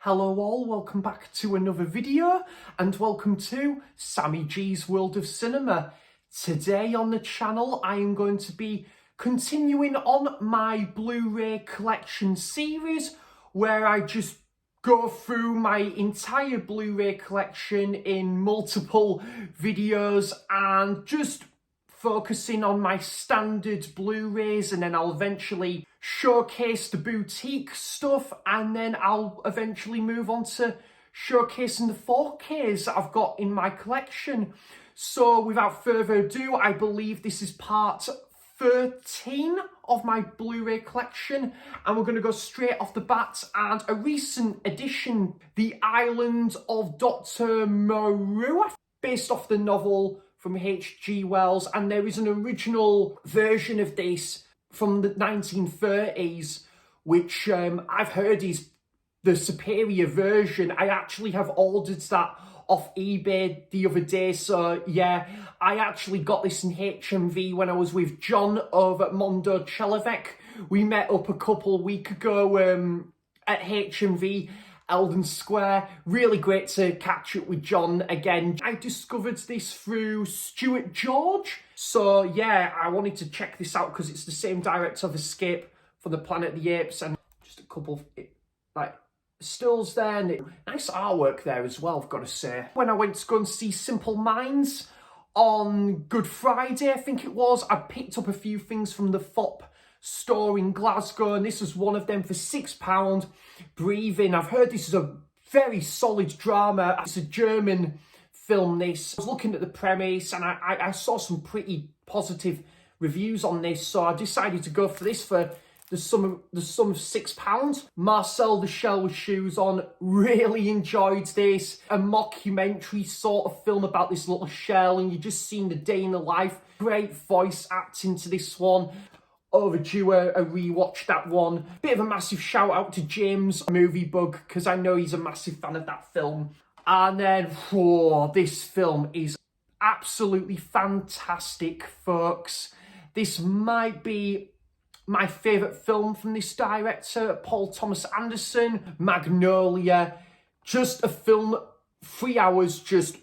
Hello all, welcome back to another video and welcome to Sammy G's World of Cinema. Today on the channel I am going to be continuing on my Blu-ray collection series where I just go through my entire Blu-ray collection in multiple videos and just focusing on my standard Blu-rays, and then I'll eventually showcase the boutique stuff, and then I'll eventually move on to showcasing the 4Ks that I've got in my collection. So without further ado, I believe this is part 13 of my Blu-ray collection, and we're going to go straight off the bat. And a recent addition, The Island of Dr. Moreau, based off the novel from H.G. Wells, and there is an original version of this from the 1930s, which I've heard is the superior version. I actually have ordered that off eBay the other day, so yeah, I actually got this in HMV when I was with John over at Mondo Chelovek. We met up a couple of weeks ago at HMV Eldon Square. Really great to catch up with John again. I discovered this through Stuart George, so yeah, I wanted to check this out because it's the same director of Escape from the Planet of the Apes, and just a couple of like stills there, and nice artwork there as well, I've got to say. When I went to go and see Simple Minds on Good Friday, I think it was, I picked up a few things from the FOP store in Glasgow, and this was one of them for £6. Breathing. I've heard this is a very solid drama. It's a German film, this. I was looking at the premise and I saw some pretty positive reviews on this, so I decided to go for this for the sum of £6. Marcel the Shell with Shoes On, really enjoyed this. A mockumentary sort of film about this little shell, and you just seen the day in the life. Great voice acting to this one. Overdue a rewatch, that one. Bit of a massive shout out to James Movie Bug, because I know he's a massive fan of that film. And then, this film is absolutely fantastic, folks. This might be my favourite film from this director, Paul Thomas Anderson. Magnolia, just a film, 3 hours just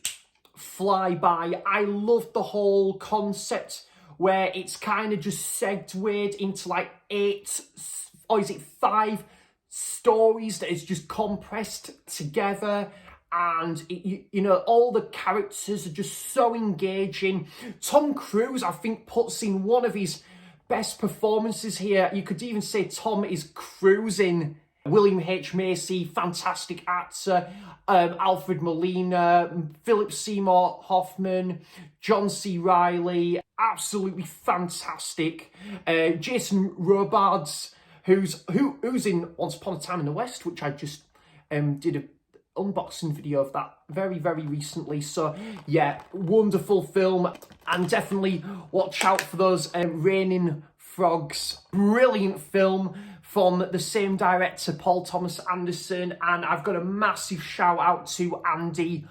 fly by. I love the whole concept where it's kind of just segued into like 5 stories that is just compressed together. And, you know, all the characters are just so engaging. Tom Cruise, I think, puts in one of his best performances here. You could even say Tom is cruising. William H. Macy, fantastic actor. Alfred Molina, Philip Seymour Hoffman, John C. Reilly, absolutely fantastic. Jason Robards, who's in Once Upon a Time in the West, which I just did an unboxing video of that very, very recently. So yeah, wonderful film, and definitely watch out for those raining frogs. Brilliant film from the same director, Paul Thomas Anderson. And I've got a massive shout out to Andy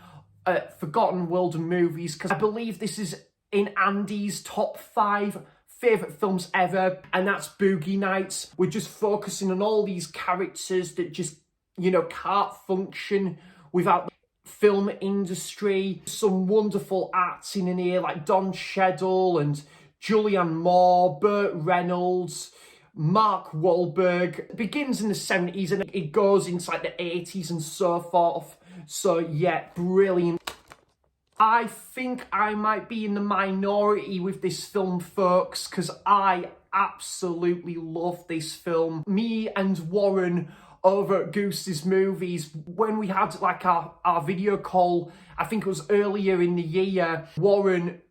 at Forgotten World of Movies, because I believe this is in Andy's top 5 favourite films ever, and that's Boogie Nights. We're just focusing on all these characters that just, you know, can't function without the film industry. Some wonderful acting in here, like Don Cheadle and Julianne Moore, Burt Reynolds, Mark Wahlberg. It begins in the 70s and it goes into like the 80s and so forth. So yeah, brilliant. I think I might be in the minority with this film, folks, because I absolutely love this film. Me and Warren over at Goose's Movies, when we had like our video call, I think it was earlier in the year, Warren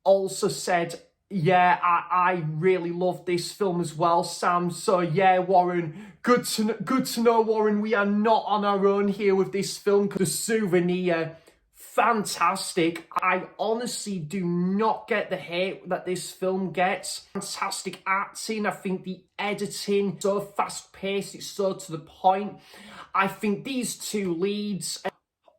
also said, yeah, I really love this film as well, Sam. So yeah, Warren, good to know, Warren, we are not on our own here with this film. The Souvenir, fantastic. I honestly do not get the hate that this film gets. Fantastic acting. I think the editing, so fast paced, it's so to the point. I think these two leads,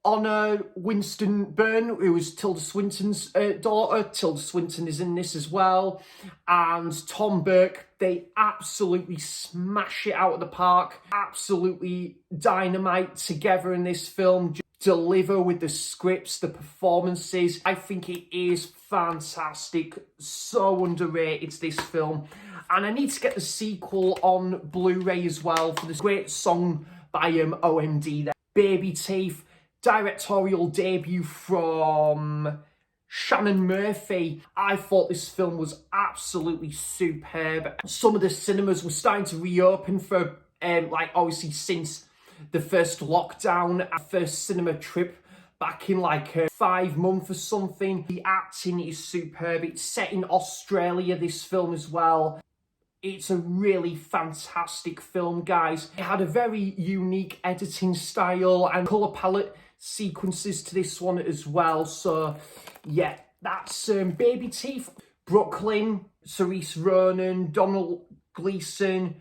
Honor Winston Byrne, who was Tilda Swinton's daughter. Tilda Swinton is in this as well. And Tom Burke, they absolutely smash it out of the park. Absolutely dynamite together in this film. Deliver with the scripts, the performances. I think it is fantastic. So underrated, this film. And I need to get the sequel on Blu-ray as well for this great song by OMD there. Baby Teeth, directorial debut from Shannon Murphy. I thought this film was absolutely superb. Some of the cinemas were starting to reopen for, like, obviously since the first lockdown, our first cinema trip back in like 5 months or something. The acting is superb. It's set in Australia, this film as well. It's a really fantastic film, guys. It had a very unique editing style and colour palette sequences to this one as well. So, yeah, that's Baby Teeth. Brooklyn, Saoirse Ronan, Donald Gleeson,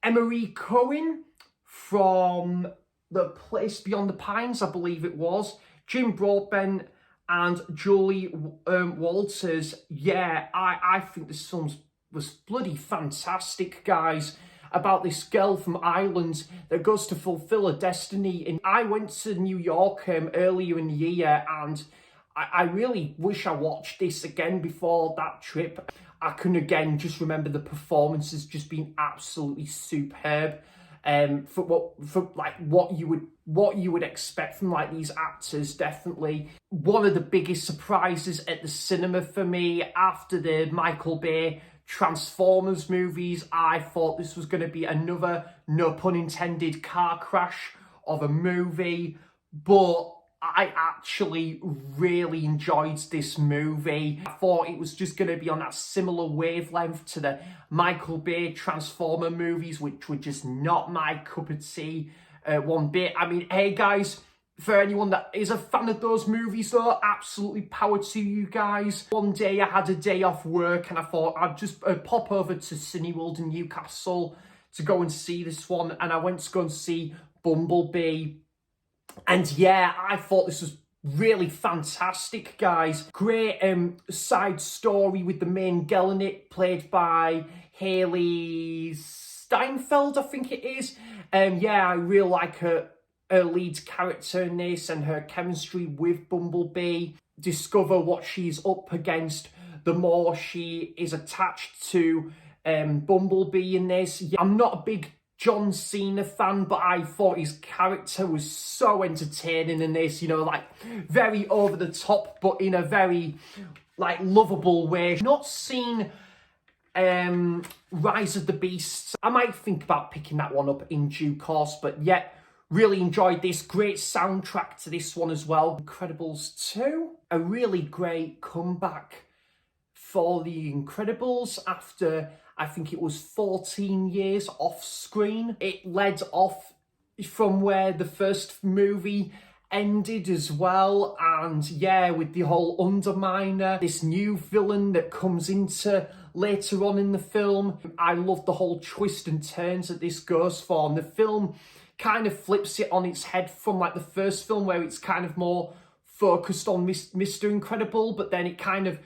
Emery Cohen from The Place Beyond the Pines, I believe it was, Jim Broadbent and Julie Walters. Yeah, I think this film was bloody fantastic, guys, about this girl from Ireland that goes to fulfill her destiny. And I went to New York earlier in the year, and I really wish I watched this again before that trip. I can again just remember the performances just being absolutely superb. For what you would expect from like these actors. Definitely one of the biggest surprises at the cinema for me after the Michael Bay Transformers movies. I thought this was going to be another, no pun intended, car crash of a movie, but I actually really enjoyed this movie. I thought it was just going to be on that similar wavelength to the Michael Bay Transformer movies, which were just not my cup of tea one bit. I mean, hey guys, for anyone that is a fan of those movies though, absolutely power to you guys. One day I had a day off work and I thought I'd just pop over to Cineworld in Newcastle to go and see this one, and I went to go and see Bumblebee. And yeah, I thought this was really fantastic, guys. Great side story with the main girl in it, played by Haley Steinfeld, I think it is. Yeah, I really like her lead character in this and her chemistry with Bumblebee. Discover what she's up against the more she is attached to Bumblebee in this. Yeah, I'm not a big John Cena fan, but I thought his character was so entertaining in this, you know, like very over the top, but in a very like lovable way. Not seen Rise of the Beasts. I might think about picking that one up in due course, but yeah, really enjoyed this. Great soundtrack to this one as well. Incredibles 2, a really great comeback for the Incredibles after, I think it was 14 years off screen. It led off from where the first movie ended as well. And yeah, with the whole Underminer, this new villain that comes into later on in the film. I love the whole twist and turns that this goes for. And the film kind of flips it on its head from like the first film, where it's kind of more focused on Mr. Incredible, but then it kind of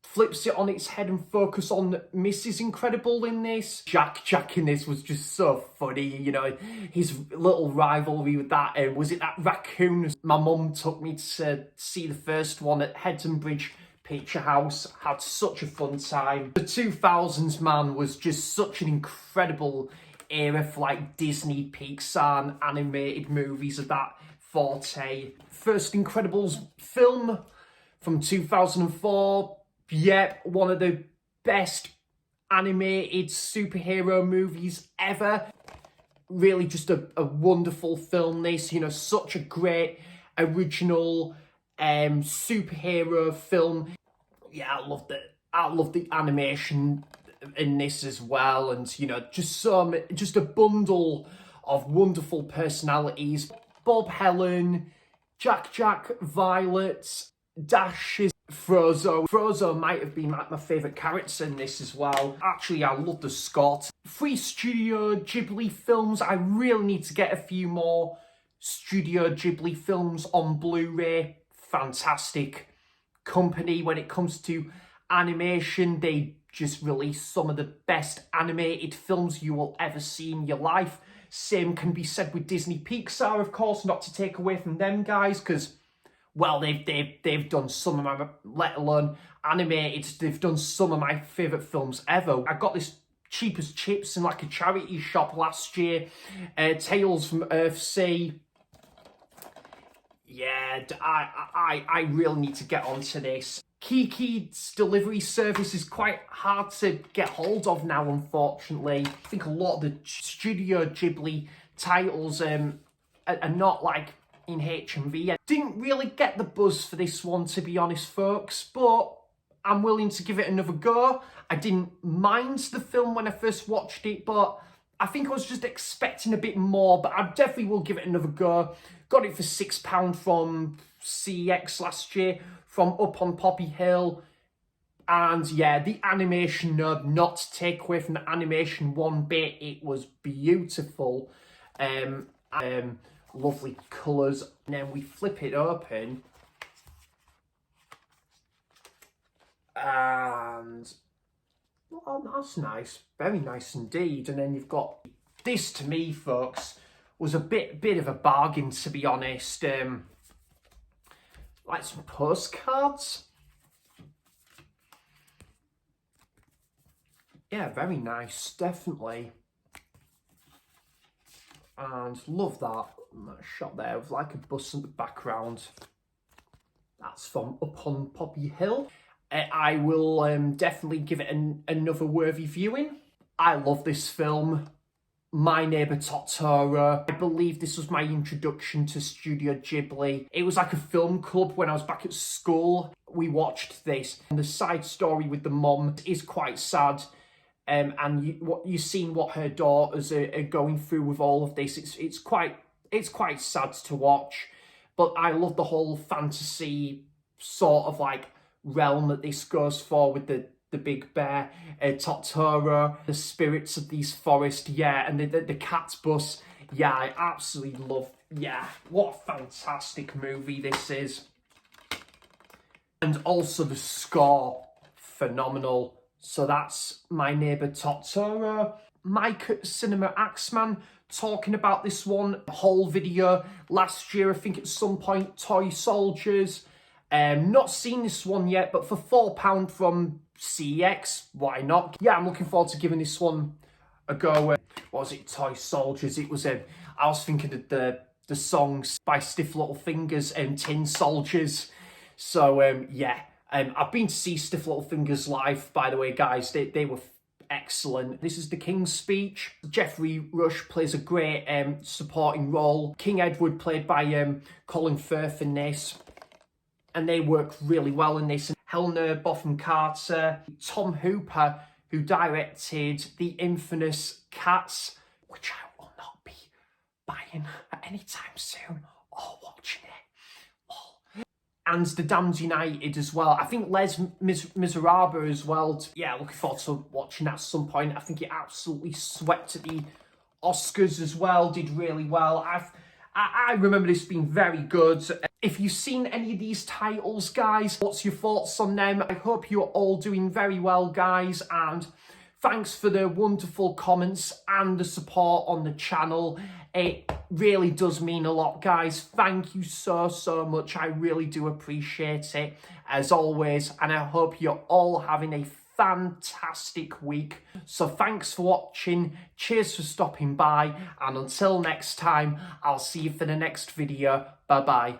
flips it on its head and focus on Mrs. Incredible in this. Jack in this was just so funny, you know, his little rivalry with that, was it that raccoon? My mum took me to see the first one at Headton Bridge Picture House, had such a fun time. The 2000s, man, was just such an incredible era for like Disney, Pixar and animated movies of that forte. First Incredibles film from 2004. Yep, one of the best animated superhero movies ever. Really just a wonderful film, this, you know, such a great original superhero film. Yeah, I love the animation in this as well, and you know, just a bundle of wonderful personalities. Bob Helen, Jack, Violet, Dash is Frozone. Frozone might have been like my favourite character in this as well. Actually, I love the Scott. 3 Studio Ghibli films. I really need to get a few more Studio Ghibli films on Blu-ray. Fantastic company when it comes to animation. They just release some of the best animated films you will ever see in your life. Same can be said with Disney Pixar, of course, not to take away from them guys, because, well, they've done some of my, let alone animated, they've done some of my favourite films ever. I got this cheap as chips in like a charity shop last year. Tales from Earthsea. Yeah, I really need to get onto this. Kiki's delivery service is quite hard to get hold of now, unfortunately. I think a lot of the Studio Ghibli titles are not like in HMV. I didn't really get the buzz for this one, to be honest, folks, but I'm willing to give it another go. I didn't mind the film when I first watched it, but I think I was just expecting a bit more, but I definitely will give it another go. Got it for £6 from CEX last year, from Up on Poppy Hill. And yeah, the animation, not to take away from the animation one bit, it was beautiful. Lovely colours. And then we flip it open. And oh, that's nice. Very nice indeed. And then you've got this, to me, folks, was a bit of a bargain, to be honest. Like some postcards. Yeah, very nice, definitely. And love that shot there with like a bus in the background. That's from Up on Poppy Hill. I will definitely give it another worthy viewing. I love this film. My Neighbor Totoro. I believe this was my introduction to Studio Ghibli. It was like a film club when I was back at school. We watched this. And the side story with the mom is quite sad. And you've seen what her daughters are going through with all of this. It's quite sad to watch. But I love the whole fantasy sort of like realm that this goes for with the big bear, Totoro, the spirits of these forests, yeah, and the cat's bus. Yeah, I absolutely love, yeah, what a fantastic movie this is. And also the score, phenomenal. So that's My Neighbor Totoro. Mike at Cinema Axeman talking about this one, whole video last year, I think at some point, Toy Soldiers. Not seen this one yet, but for £4 from CEX, why not? Yeah, I'm looking forward to giving this one a go. What was it, Toy Soldiers? It was, I was thinking of the songs by Stiff Little Fingers and Tin Soldiers. So, yeah, I've been to see Stiff Little Fingers live, by the way, guys. They were excellent. This is The King's Speech. Geoffrey Rush plays a great supporting role. King Edward, played by Colin Firth in this. And they work really well in this. Helena Bonham Carter, Tom Hooper, who directed the infamous Cats, which I will not be buying anytime soon or watching it. And The Damned United as well. I think Les Miserables as well. Yeah, looking forward to watching that at some point. I think it absolutely swept at the Oscars as well, did really well. I remember this being very good. If you've seen any of these titles, guys, what's your thoughts on them? I hope you're all doing very well, guys, and thanks for the wonderful comments and the support on the channel. It really does mean a lot, guys. Thank you so much. I really do appreciate it, as always, and I hope you're all having a fantastic week. So thanks for watching, cheers for stopping by, and until next time, I'll see you for the next video. Bye bye.